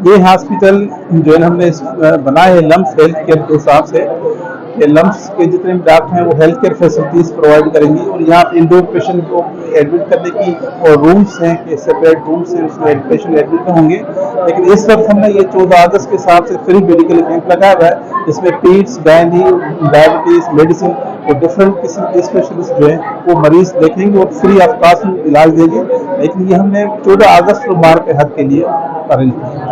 ये हॉस्पिटल जो है हमने बनाया है लम्स हेल्थ केयर के हिसाब से। ये लम्स के जितने भी डॉक्टर हैं वो हेल्थ केयर फैसिलिटीज प्रोवाइड करेंगी और यहाँ इंडोर पेशेंट को एडमिट करने की और रूम्स हैं कि सेपरेट रूम्स हैं, उसमें पेशेंट एडमिट होंगे। लेकिन इस वक्त हमने ये 14 अगस्त के हिसाब से फ्री मेडिकल कैंप लगाया हुआ है, जिसमें पीड्स, गायनी, डायबिटीज, मेडिसिन और डिफरेंट किस्म के स्पेशलिस्ट जो है वो मरीज देखेंगे और फ्री ऑफ कॉस्ट इलाज देंगे। लेकिन ये हमने 14 अगस्त और मार्च के हद के लिए अरेंज किया।